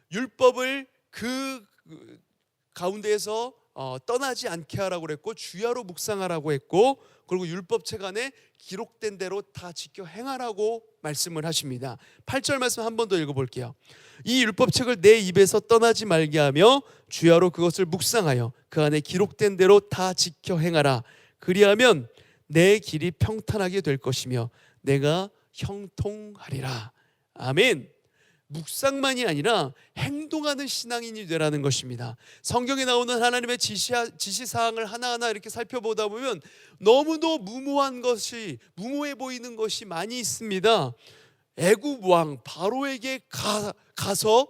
율법을 그 가운데에서 떠나지 않게 하라고 그랬고 주야로 묵상하라고 했고, 그리고 율법책 안에 기록된 대로 다 지켜 행하라고 말씀을 하십니다. 8절 말씀 한 번 더 읽어볼게요. 이 율법책을 내 입에서 떠나지 말게 하며 주야로 그것을 묵상하여 그 안에 기록된 대로 다 지켜 행하라. 그리하면 내 길이 평탄하게 될 것이며 내가 형통하리라. 아멘. 묵상만이 아니라 행동하는 신앙인이 되라는 것입니다. 성경에 나오는 하나님의 지시사항을 하나하나 이렇게 살펴보다 보면 너무도 무모해 보이는 것이 많이 있습니다. 애굽 왕 바로에게 가서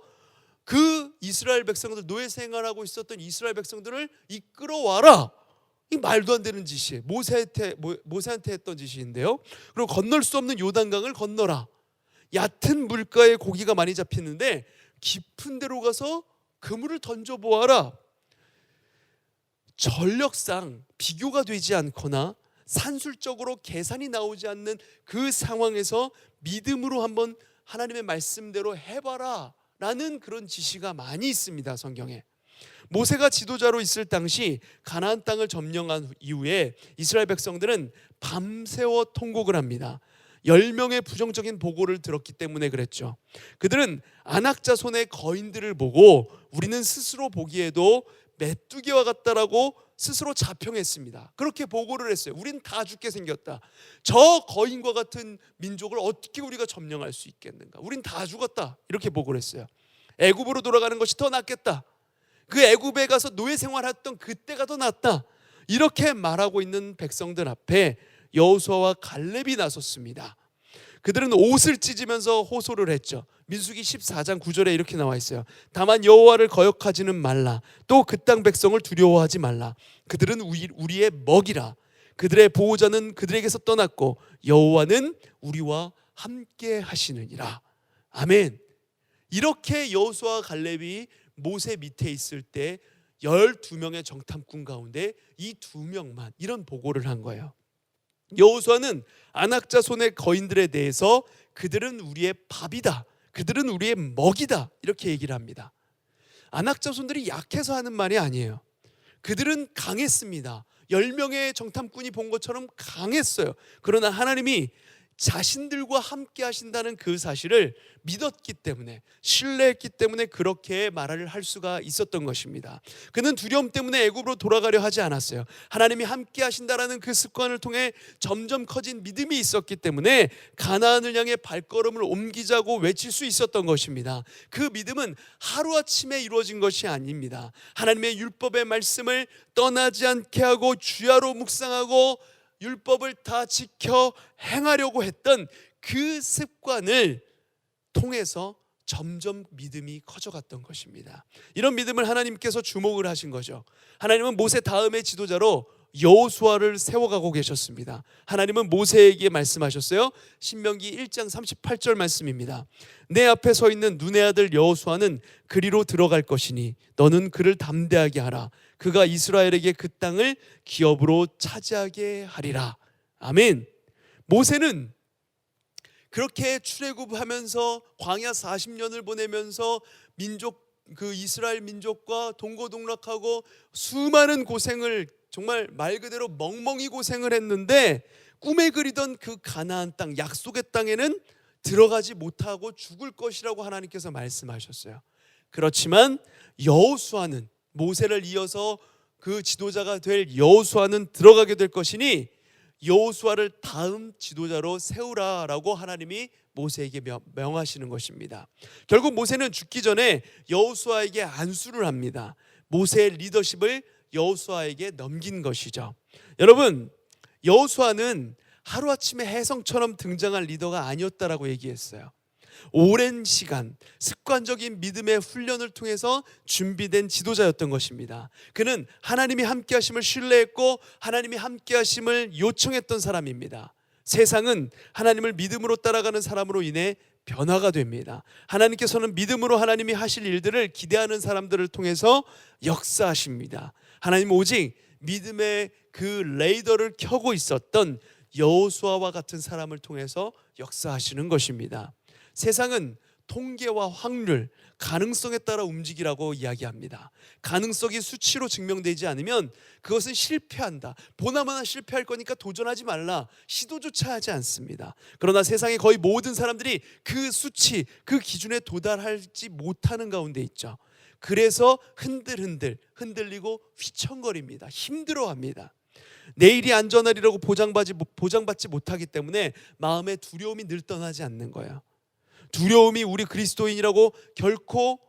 그 이스라엘 백성들, 노예 생활하고 있었던 이스라엘 백성들을 이끌어와라. 이 말도 안 되는 짓이에요. 모세한테 했던 짓인데요. 그리고 건널 수 없는 요단강을 건너라. 얕은 물가에 고기가 많이 잡히는데 깊은 데로 가서 그물을 던져보아라. 전력상 비교가 되지 않거나 산술적으로 계산이 나오지 않는 그 상황에서 믿음으로 한번 하나님의 말씀대로 해봐라 라는 그런 지시가 많이 있습니다, 성경에. 모세가 지도자로 있을 당시 가나안 땅을 점령한 이후에 이스라엘 백성들은 밤새워 통곡을 합니다. 10명의 부정적인 보고를 들었기 때문에 그랬죠. 그들은 안악자손의 거인들을 보고 우리는 스스로 보기에도 메뚜기와 같다라고 스스로 자평했습니다. 그렇게 보고를 했어요. 우린 다 죽게 생겼다. 저 거인과 같은 민족을 어떻게 우리가 점령할 수 있겠는가? 우린 다 죽었다. 이렇게 보고를 했어요. 애굽으로 돌아가는 것이 더 낫겠다. 그 애굽에 가서 노예 생활했던 그때가 더 낫다. 이렇게 말하고 있는 백성들 앞에 여호수아와 갈렙이 나섰습니다. 그들은 옷을 찢으면서 호소를 했죠. 민수기 14장 9절에 이렇게 나와 있어요. 다만 여호와를 거역하지는 말라. 또 그 땅 백성을 두려워하지 말라. 그들은 우리의 먹이라. 그들의 보호자는 그들에게서 떠났고 여호와는 우리와 함께 하시느니라. 아멘. 이렇게 여호수아와 갈렙이 모세 밑에 있을 때 12명의 정탐꾼 가운데 이 2명만 이런 보고를 한 거예요. 여호수아는 안악자손의 거인들에 대해서 그들은 우리의 밥이다, 그들은 우리의 먹이다, 이렇게 얘기를 합니다. 안악자손들이 약해서 하는 말이 아니에요. 그들은 강했습니다. 10명의 정탐꾼이 본 것처럼 강했어요. 그러나 하나님이 자신들과 함께 하신다는 그 사실을 믿었기 때문에, 신뢰했기 때문에 그렇게 말을 할 수가 있었던 것입니다. 그는 두려움 때문에 애굽으로 돌아가려 하지 않았어요. 하나님이 함께 하신다라는 그 습관을 통해 점점 커진 믿음이 있었기 때문에 가나안을 향해 발걸음을 옮기자고 외칠 수 있었던 것입니다. 그 믿음은 하루아침에 이루어진 것이 아닙니다. 하나님의 율법의 말씀을 떠나지 않게 하고 주야로 묵상하고 율법을 다 지켜 행하려고 했던 그 습관을 통해서 점점 믿음이 커져갔던 것입니다. 이런 믿음을 하나님께서 주목을 하신 거죠. 하나님은 모세 다음의 지도자로 여호수아를 세워가고 계셨습니다. 하나님은 모세에게 말씀하셨어요. 신명기 1장 38절 말씀입니다. 내 앞에 서 있는 눈의 아들 여호수아는 그리로 들어갈 것이니 너는 그를 담대하게 하라. 그가 이스라엘에게 그 땅을 기업으로 차지하게 하리라. 아멘. 모세는 그렇게 출애굽하면서 광야 40년을 보내면서 그 이스라엘 민족과 동고동락하고 수많은 고생을, 정말 말 그대로 멍멍이 고생을 했는데 꿈에 그리던 그 가나안 땅, 약속의 땅에는 들어가지 못하고 죽을 것이라고 하나님께서 말씀하셨어요. 그렇지만 여호수아는, 모세를 이어서 그 지도자가 될 여호수아는 들어가게 될 것이니 여호수아를 다음 지도자로 세우라라고 하나님이 모세에게 명하시는 것입니다. 결국 모세는 죽기 전에 여호수아에게 안수를 합니다. 모세의 리더십을 여호수아에게 넘긴 것이죠. 여러분, 여호수아는 하루아침에 혜성처럼 등장한 리더가 아니었다라고 얘기했어요. 오랜 시간 습관적인 믿음의 훈련을 통해서 준비된 지도자였던 것입니다. 그는 하나님이 함께 하심을 신뢰했고 하나님이 함께 하심을 요청했던 사람입니다. 세상은 하나님을 믿음으로 따라가는 사람으로 인해 변화가 됩니다. 하나님께서는 믿음으로 하나님이 하실 일들을 기대하는 사람들을 통해서 역사하십니다. 하나님은 오직 믿음의 그 레이더를 켜고 있었던 여호수아와 같은 사람을 통해서 역사하시는 것입니다. 세상은 통계와 확률, 가능성에 따라 움직이라고 이야기합니다. 가능성이 수치로 증명되지 않으면 그것은 실패한다. 보나마나 실패할 거니까 도전하지 말라. 시도조차 하지 않습니다. 그러나 세상의 거의 모든 사람들이 그 수치, 그 기준에 도달하지 못하는 가운데 있죠. 그래서 흔들리고 휘청거립니다. 힘들어합니다. 내일이 안전하리라고 보장받지 못하기 때문에 마음의 두려움이 늘 떠나지 않는 거예요. 두려움이 우리 그리스도인이라고 결코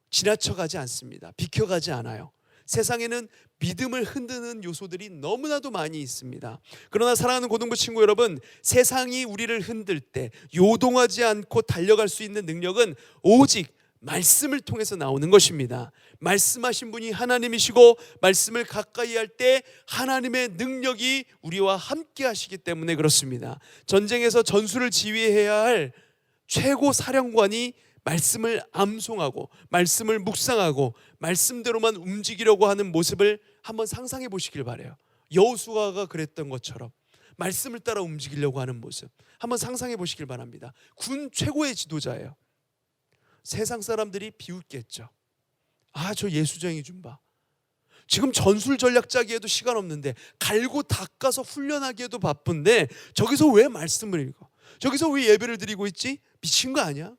지나쳐가지 않습니다. 비켜가지 않아요. 세상에는 믿음을 흔드는 요소들이 너무나도 많이 있습니다. 그러나 사랑하는 고등부 친구 여러분, 세상이 우리를 흔들 때 요동하지 않고 달려갈 수 있는 능력은 오직 말씀을 통해서 나오는 것입니다. 말씀하신 분이 하나님이시고 말씀을 가까이 할 때 하나님의 능력이 우리와 함께 하시기 때문에 그렇습니다. 전쟁에서 전술을 지휘해야 할 최고 사령관이 말씀을 암송하고 말씀을 묵상하고 말씀대로만 움직이려고 하는 모습을 한번 상상해 보시길 바라요. 여호수아가 그랬던 것처럼 말씀을 따라 움직이려고 하는 모습 한번 상상해 보시길 바랍니다. 군 최고의 지도자예요. 세상 사람들이 비웃겠죠. 저 예수쟁이 좀 봐. 지금 전술 전략 짜기에도 시간 없는데, 갈고 닦아서 훈련하기에도 바쁜데 저기서 왜 말씀을 읽어? 저기서 왜 예배를 드리고 있지? 미친 거 아니야?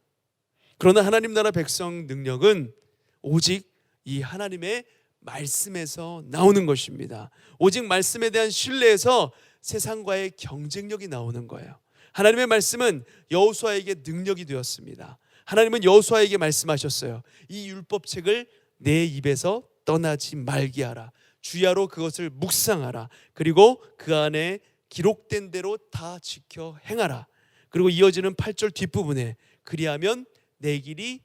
그러나 하나님 나라 백성 능력은 오직 이 하나님의 말씀에서 나오는 것입니다. 오직 말씀에 대한 신뢰에서 세상과의 경쟁력이 나오는 거예요. 하나님의 말씀은 여호수아에게 능력이 되었습니다. 하나님은 여호수아에게 말씀하셨어요. 이 율법책을 내 입에서 떠나지 말게 하라. 주야로 그것을 묵상하라. 그리고 그 안에 기록된 대로 다 지켜 행하라. 그리고 이어지는 8절 뒷부분에 그리하면 내 길이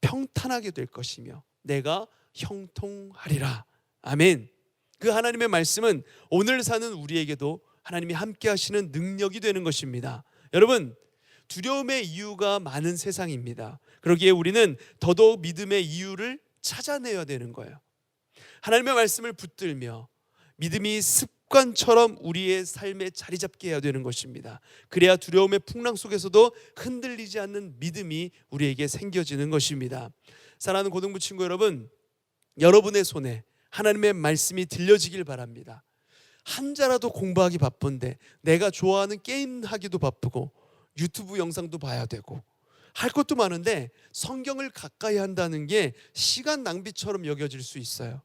평탄하게 될 것이며 내가 형통하리라. 아멘. 그 하나님의 말씀은 오늘 사는 우리에게도 하나님이 함께 하시는 능력이 되는 것입니다. 여러분, 두려움의 이유가 많은 세상입니다. 그러기에 우리는 더더욱 믿음의 이유를 찾아내야 되는 거예요. 하나님의 말씀을 붙들며 믿음이 습관처럼 우리의 삶에 자리 잡게 해야 되는 것입니다. 그래야 두려움의 풍랑 속에서도 흔들리지 않는 믿음이 우리에게 생겨지는 것입니다. 사랑하는 고등부 친구 여러분, 여러분의 손에 하나님의 말씀이 들려지길 바랍니다. 한자라도 공부하기 바쁜데 내가 좋아하는 게임 하기도 바쁘고 유튜브 영상도 봐야 되고 할 것도 많은데 성경을 가까이 한다는 게 시간 낭비처럼 여겨질 수 있어요.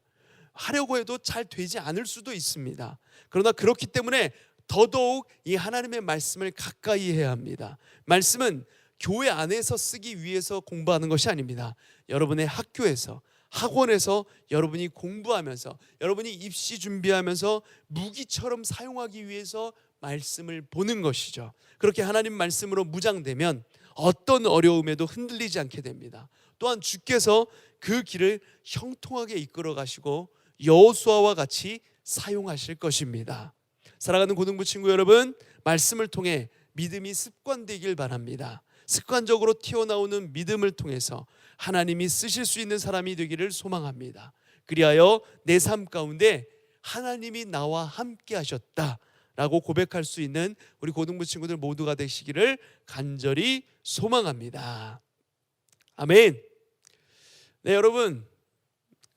하려고 해도 잘 되지 않을 수도 있습니다. 그러나 그렇기 때문에 더더욱 이 하나님의 말씀을 가까이 해야 합니다. 말씀은 교회 안에서 쓰기 위해서 공부하는 것이 아닙니다. 여러분의 학교에서, 학원에서 여러분이 공부하면서, 여러분이 입시 준비하면서 무기처럼 사용하기 위해서 말씀을 보는 것이죠. 그렇게 하나님 말씀으로 무장되면 어떤 어려움에도 흔들리지 않게 됩니다. 또한 주께서 그 길을 형통하게 이끌어 가시고 여호수아와 같이 사용하실 것입니다. 사랑하는 고등부 친구 여러분, 말씀을 통해 믿음이 습관되길 바랍니다. 습관적으로 튀어나오는 믿음을 통해서 하나님이 쓰실 수 있는 사람이 되기를 소망합니다. 그리하여 내 삶 가운데 하나님이 나와 함께 하셨다라고 고백할 수 있는 우리 고등부 친구들 모두가 되시기를 간절히 소망합니다. 아멘. 네, 여러분,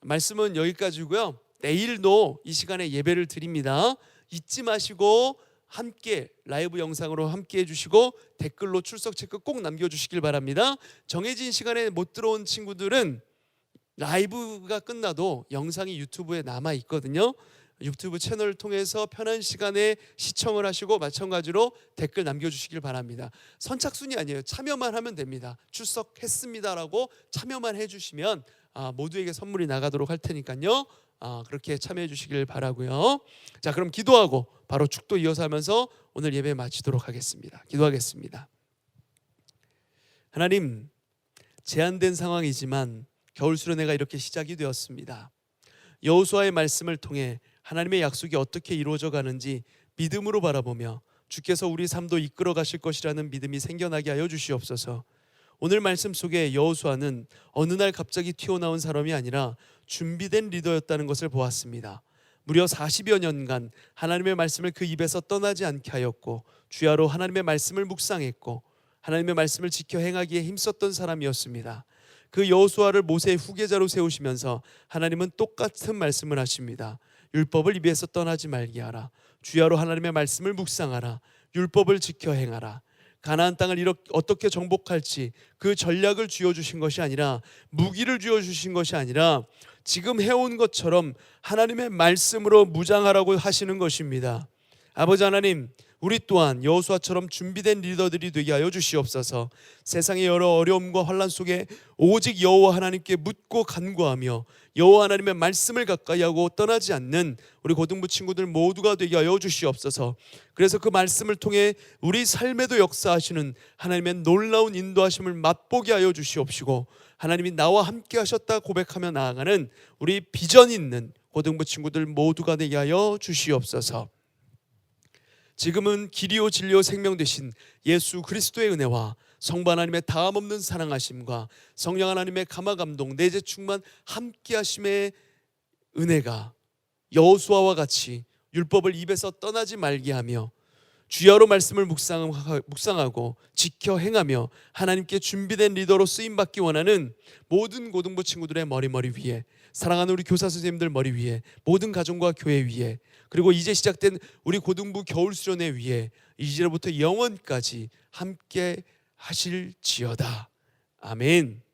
말씀은 여기까지고요. 내일도 이 시간에 예배를 드립니다. 잊지 마시고 함께 라이브 영상으로 함께 해주시고 댓글로 출석 체크 꼭 남겨주시길 바랍니다. 정해진 시간에 못 들어온 친구들은 라이브가 끝나도 영상이 유튜브에 남아 있거든요. 유튜브 채널을 통해서 편한 시간에 시청을 하시고 마찬가지로 댓글 남겨주시길 바랍니다. 선착순이 아니에요. 참여만 하면 됩니다. 출석했습니다라고 참여만 해주시면 모두에게 선물이 나가도록 할 테니까요. 그렇게 참여해 주시길 바라고요. 자, 그럼 기도하고 바로 축도 이어서 하면서 오늘 예배 마치도록 하겠습니다. 기도하겠습니다. 하나님, 제한된 상황이지만 겨울 수련회가 이렇게 시작이 되었습니다. 여호수아의 말씀을 통해 하나님의 약속이 어떻게 이루어져 가는지 믿음으로 바라보며 주께서 우리 삶도 이끌어 가실 것이라는 믿음이 생겨나게 하여 주시옵소서. 오늘 말씀 속에 여호수아는 어느 날 갑자기 튀어나온 사람이 아니라 준비된 리더였다는 것을 보았습니다. 무려 40여 년간 하나님의 말씀을 그 입에서 떠나지 않게 하였고 주야로 하나님의 말씀을 묵상했고 하나님의 말씀을 지켜 행하기에 힘썼던 사람이었습니다. 그 여호수아를 모세의 후계자로 세우시면서 하나님은 똑같은 말씀을 하십니다. 율법을 입에서 떠나지 말게 하라. 주야로 하나님의 말씀을 묵상하라. 율법을 지켜 행하라. 가나안 땅을 어떻게 정복할지 그 전략을 쥐어주신 것이 아니라, 무기를 쥐어주신 것이 아니라 지금 해온 것처럼 하나님의 말씀으로 무장하라고 하시는 것입니다. 아버지 하나님, 우리 또한 여호수아처럼 준비된 리더들이 되게 하여 주시옵소서. 세상의 여러 어려움과 환난 속에 오직 여호와 하나님께 묻고 간구하며 여호와 하나님의 말씀을 가까이 하고 떠나지 않는 우리 고등부 친구들 모두가 되게 하여 주시옵소서. 그래서 그 말씀을 통해 우리 삶에도 역사하시는 하나님의 놀라운 인도하심을 맛보게 하여 주시옵시고, 하나님이 나와 함께 하셨다 고백하며 나아가는 우리 비전 있는 고등부 친구들 모두가 되게 하여 주시옵소서. 지금은 길이요 진리요 생명 되신 예수 그리스도의 은혜와 성부 하나님의 다함없는 사랑하심과 성령 하나님의 감화 감동 내재 충만 함께 하심의 은혜가 여호수아와 같이 율법을 입에서 떠나지 말게 하며 주야로 말씀을 묵상하고 지켜 행하며 하나님께 준비된 리더로 쓰임받기 원하는 모든 고등부 친구들의 머리 위에, 사랑하는 우리 교사 선생님들 머리 위에, 모든 가정과 교회 위에, 그리고 이제 시작된 우리 고등부 겨울수련회 위에 이제로부터 영원까지 함께 하실지어다. 아멘.